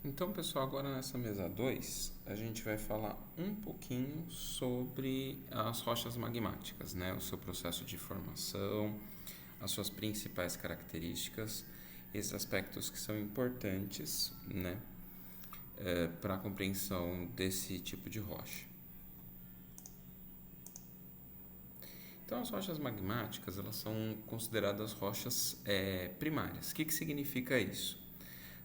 Então, pessoal, agora nessa mesa 2, a gente vai falar um pouquinho sobre as rochas magmáticas, né? O seu processo de formação, as suas principais características, esses aspectos que são importantes, né? Para a compreensão desse tipo de rocha. Então, as rochas magmáticas, elas são consideradas rochas primárias. O que significa isso?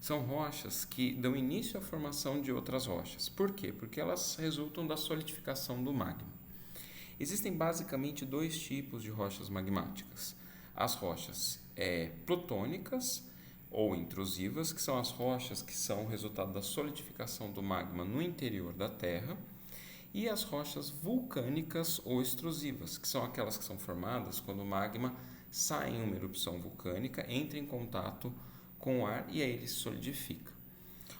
São rochas que dão início à formação de outras rochas. Por quê? Porque elas resultam da solidificação do magma. Existem basicamente dois tipos de rochas magmáticas. As rochas plutônicas ou intrusivas, que são as rochas que são resultado da solidificação do magma no interior da Terra, e as rochas vulcânicas ou extrusivas, que são aquelas que são formadas quando o magma sai em uma erupção vulcânica, entra em contato com o ar e aí ele se solidifica.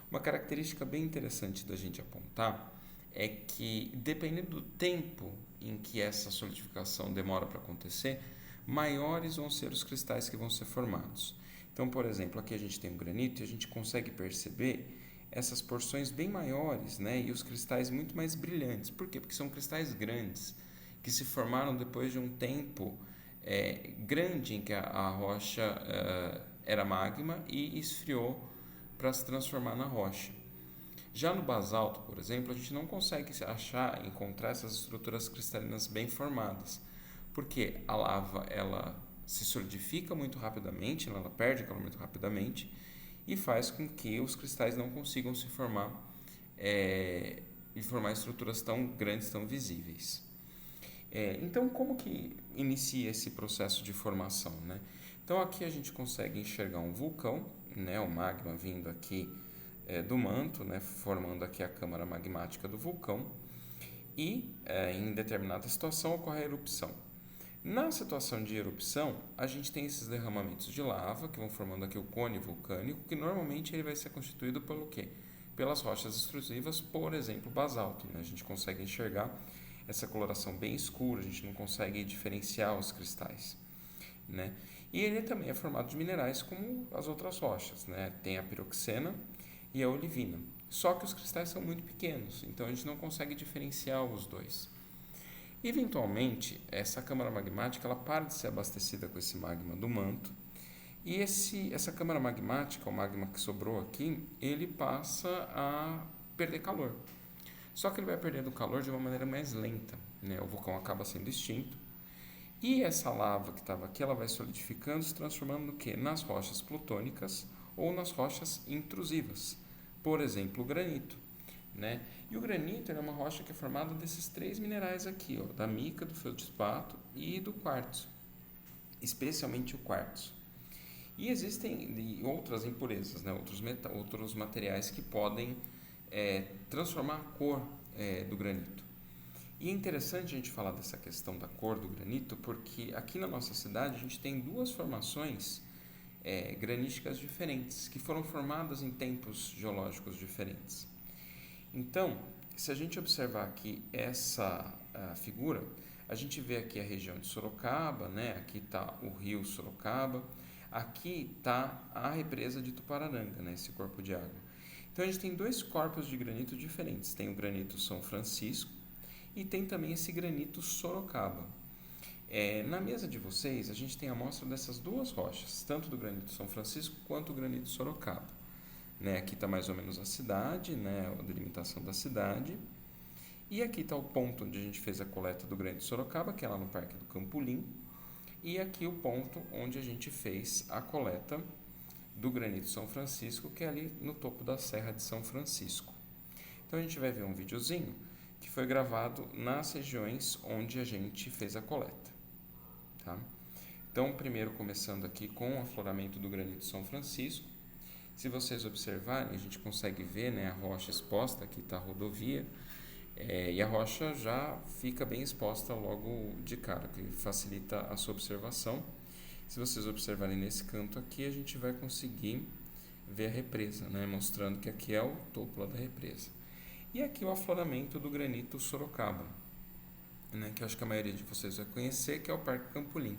Uma característica bem interessante da gente apontar é que, dependendo do tempo em que essa solidificação demora para acontecer, maiores vão ser os cristais que vão ser formados. Então, por exemplo, aqui a gente tem o granito e a gente consegue perceber essas porções bem maiores, né, e os cristais muito mais brilhantes. Por quê? Porque são cristais grandes que se formaram depois de um tempo grande em que a rocha era magma e esfriou para se transformar na rocha. Já no basalto, por exemplo, a gente não consegue encontrar essas estruturas cristalinas bem formadas, porque a lava ela se solidifica muito rapidamente, ela perde calor muito rapidamente e faz com que os cristais não consigam se formar e formar estruturas tão grandes, tão visíveis. Então, como que inicia esse processo de formação, né? Então, aqui a gente consegue enxergar um vulcão, né, o magma vindo aqui do manto, né, formando aqui a câmara magmática do vulcão, e em determinada situação ocorre a erupção. Na situação de erupção, a gente tem esses derramamentos de lava que vão formando aqui o cone vulcânico, que normalmente ele vai ser constituído pelo quê? Pelas rochas extrusivas, por exemplo, basalto, né? A gente consegue enxergar essa coloração bem escura, a gente não consegue diferenciar os cristais, né? E ele também é formado de minerais como as outras rochas, né? Tem a piroxena e a olivina. Só que os cristais são muito pequenos, então a gente não consegue diferenciar os dois. Eventualmente, essa câmara magmática ela para de ser abastecida com esse magma do manto e essa câmara magmática, o magma que sobrou aqui, ele passa a perder calor. Só que ele vai perdendo calor de uma maneira mais lenta, né? O vulcão acaba sendo extinto e essa lava que estava aqui, ela vai solidificando, se transformando no quê? Nas rochas plutônicas ou nas rochas intrusivas. Por exemplo, o granito, né? E o granito é uma rocha que é formada desses três minerais aqui, ó, da mica, do feldspato e do quartzo, especialmente o quartzo. E existem outras impurezas, né? outros materiais que podem transformar a cor do granito. E é interessante a gente falar dessa questão da cor do granito, porque aqui na nossa cidade a gente tem duas formações graníticas diferentes, que foram formadas em tempos geológicos diferentes. Então, se a gente observar aqui essa figura, a gente vê aqui a região de Sorocaba, né? Aqui está o rio Sorocaba, aqui está a represa de Tupararanga, né? Esse corpo de água. Então a gente tem dois corpos de granito diferentes, tem o granito São Francisco e tem também esse granito Sorocaba. Na mesa de vocês, a gente tem a amostra dessas duas rochas, tanto do granito São Francisco quanto do granito Sorocaba. Né? Aqui está mais ou menos a cidade, né? A delimitação da cidade. E aqui está o ponto onde a gente fez a coleta do granito Sorocaba, que é lá no Parque do Campolim. E aqui o ponto onde a gente fez a coleta do granito São Francisco, que é ali no topo da Serra de São Francisco. Então a gente vai ver um videozinho que foi gravado nas regiões onde a gente fez a coleta. Tá? Então, primeiro começando aqui com o afloramento do granito São Francisco. Se vocês observarem, a gente consegue ver, né, a rocha exposta, aqui está a rodovia, e a rocha já fica bem exposta logo de cara, que facilita a sua observação. Se vocês observarem nesse canto aqui, a gente vai conseguir ver a represa, né, mostrando que aqui é o topo lá da represa. E aqui o afloramento do granito Sorocaba, né, que eu acho que a maioria de vocês vai conhecer, que é o Parque Campolim.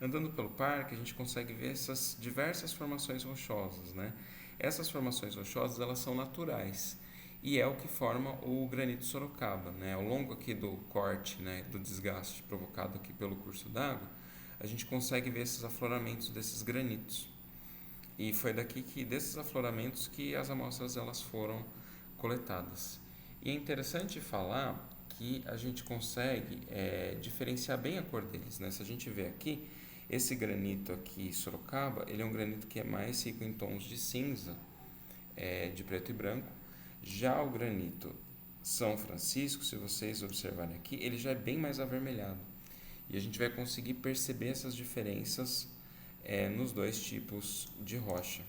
Andando pelo parque, a gente consegue ver essas diversas formações rochosas, né? Essas formações rochosas, elas são naturais e é o que forma o granito Sorocaba, né? Ao longo aqui do corte, né, do desgaste provocado aqui pelo curso d'água, a gente consegue ver esses afloramentos desses granitos. E foi desses afloramentos que as amostras elas foram coletadas. E é interessante falar que a gente consegue diferenciar bem a cor deles, né? Se a gente vê aqui, esse granito aqui Sorocaba, ele é um granito que é mais rico em tons de cinza, de preto e branco. Já o granito São Francisco, se vocês observarem aqui, ele já é bem mais avermelhado. E a gente vai conseguir perceber essas diferenças nos dois tipos de rocha.